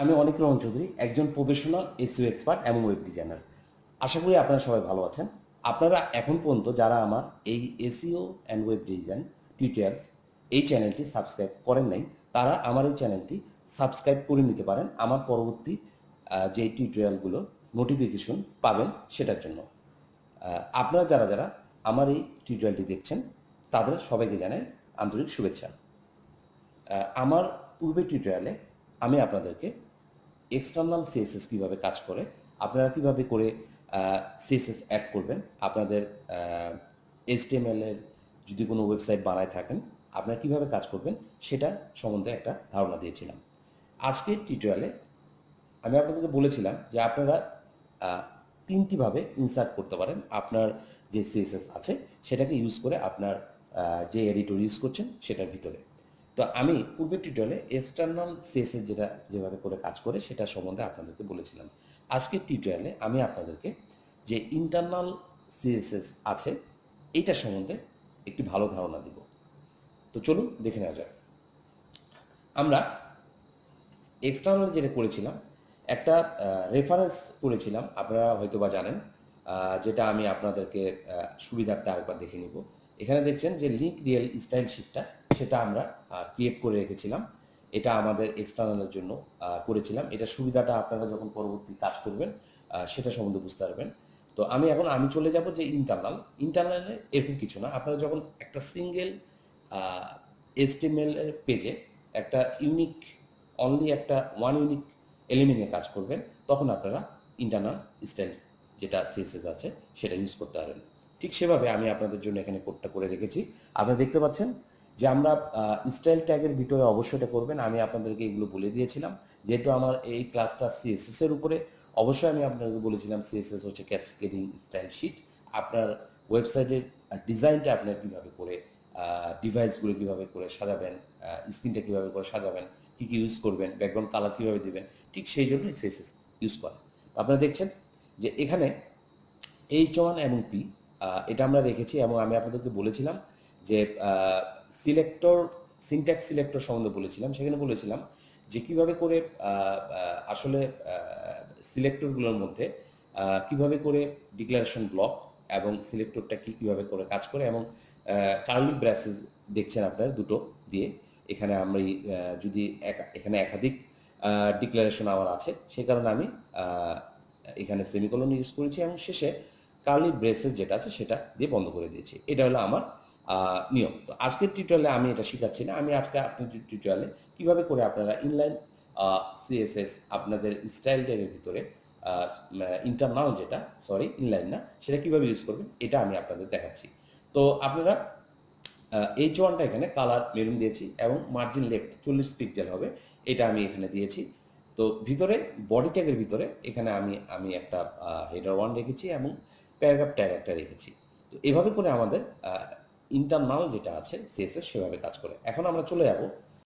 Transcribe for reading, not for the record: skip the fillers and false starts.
আমি অনিক রহমান চৌধুরী, একজন professional SEO expert এবং ওয়েব ডিজাইনার। আশা করি আপনারা সবাই ভালো আছেন। আপনারা এখন পর্যন্ত যারা আমার এই SEO and web design tutorials এই চ্যানেলটি সাবস্ক্রাইব করেন নাই, তারা আমার এই চ্যানেলটি সাবস্ক্রাইব করে নিতে পারেন আমার পরবর্তী যে টিউটোরিয়ালগুলো নোটিফিকেশন পাবেন সেটার জন্য। আপনারা যারা যারা আমার এই টিউটোরিয়ালটি দেখছেন তাদের সবাইকে জানাই আন্তরিক শুভেচ্ছা। আমার পূর্বের টিউটোরিয়ালে আমি আপনাদেরকে এক্সটার্নাল সিএসএস কীভাবে কাজ করে, আপনারা কীভাবে করে সিএসএস অ্যাড করবেন, আপনাদের এইচটিএমএল এর যদি কোনো ওয়েবসাইট বানায় থাকেন আপনারা কীভাবে কাজ করবেন সেটা সম্বন্ধে একটা ধারণা দিয়েছিলাম। আজকের টিউটোরিয়ালে আমি আপনাদেরকে বলেছিলাম যে আপনারা তিনটিভাবে ইনসার্ট করতে পারেন আপনার যে সিএসএস আছে সেটাকে ইউজ করে আপনার যে এডিটর ইউজ করছেন সেটার ভিতরে। তো আমি পূর্বের টিউটোরিয়ালে এক্সটার্নাল সিএসএস যেভাবে করে কাজ করে সেটা সম্বন্ধে আপনাদেরকে বলেছিলাম। আজকের টিউটোরিয়ালে আমি আপনাদেরকে যে ইন্টারনাল সিএসএস আছে এইটা সম্বন্ধে একটি ভালো ধারণা দিব। তো চলুন দেখে নেওয়া যাক। আমরা এক্সটার্নাল যেটা করেছিলাম একটা রেফারেন্স করেছিলাম, আপনারা হয়তো বা জানেন, যেটা আমি আপনাদেরকে সুবিধার্থে আরেকবার দেখে নিব। এখানে দেখছেন যে লিঙ্ক রিয়েল স্টাইল শিটটা, সেটা আমরা ক্রিয়েট করে রেখেছিলাম। এটা আমাদের এক্সটার্নালের জন্য করেছিলাম। এটা সুবিধাটা আপনারা যখন পরবর্তী কাজ করবেন সেটা সম্বন্ধে বুঝতে পারবেন। তো আমি চলে যাব যে ইন্টারনালে এরকম কিছু না। আপনারা যখন একটা সিঙ্গেল এইচটিএমএল এর পেজে একটা ওয়ান ইউনিক এলিমেন্ট নিয়ে কাজ করবেন, তখন আপনারা ইন্টারনাল স্টাইল যেটা সিএসএস আছে সেটা ইউজ করতে পারবেন। ঠিক সেভাবে আমি আপনাদের জন্য এখানে কোডটা করে রেখেছি। আপনারা দেখতে পাচ্ছেন যে আমরা স্টাইল ট্যাগের ভিতরে অবশ্যই এটা করবেন। আমি আপনাদেরকে এগুলো বলে দিয়েছিলাম, যেহেতু আমার এই ক্লাসটা সিএসএস এর উপরে। অবশ্যই আমি আপনাদেরকে বলেছিলাম সিএসএস হচ্ছে ক্যাসকেডিং স্টাইল শিট। আপনার ওয়েবসাইটের ডিজাইনটা আপনার কীভাবে করে, ডিভাইসগুলো কীভাবে করে সাজাবেন, স্ক্রিনটা কীভাবে করে সাজাবেন, কী কী ইউজ করবেন, ব্যাকগ্রাউন্ড কালার কীভাবে দেবেন, ঠিক সেই জন্য সিএসএস ইউজ করা। আপনারা দেখছেন যে এখানে H1 এবং P এটা আমরা রেখেছি, এবং আমি আপনাদেরকে বলেছিলাম যে সিনট্যাক্স সিলেক্টর সম্বন্ধে বলেছিলাম। সেখানে বলেছিলাম যে কীভাবে করে আসলে সিলেক্টরগুলোর মধ্যে কীভাবে করে ডিক্লারেশন ব্লক এবং সিলেক্টরটা কীভাবে করে কাজ করে, এবং কার্লি ব্রেসেস দেখছেন আপনারা দুটো দিয়ে। এখানে আমি যদি এখানে একাধিক ডিক্লারেশন আমার আছে, সেই কারণে আমি এখানে সেমিকোলন ইউজ করেছি, এবং শেষে কার্লি ব্রেসেস যেটা আছে সেটা দিয়ে বন্ধ করে দিয়েছি। এটা হলো আমার নিয়ম। তো আজকের টিউটোরিয়ালে আমি এটা শেখাচ্ছি না। আমি আজকে আপনাদের টিউটোরিয়ালে কীভাবে করে আপনারা ইনলাইন সিএসএস আপনাদের স্টাইল ট্যাগের ভিতরে ইন্টারনাল ইনলাইন না, সেটা কীভাবে ইউজ করবেন এটা আমি আপনাদের দেখাচ্ছি। তো আপনারা H1টা এখানে কালার মেরুন দিয়েছি, এবং মার্জিন লেফট 40 পিক্সেল হবে, এটা আমি এখানে দিয়েছি। তো ভিতরে বডি ট্যাগের ভিতরে এখানে আমি একটা হেডার 1 রেখেছি এবং প্যারাগ্রাফ ট্যাগ একটা রেখেছি। তো এভাবে করে আমাদের ইন্টারনাল যেটা আছে সিএসএস সেভাবে কাজ করে। এখন আমরা চলে যাব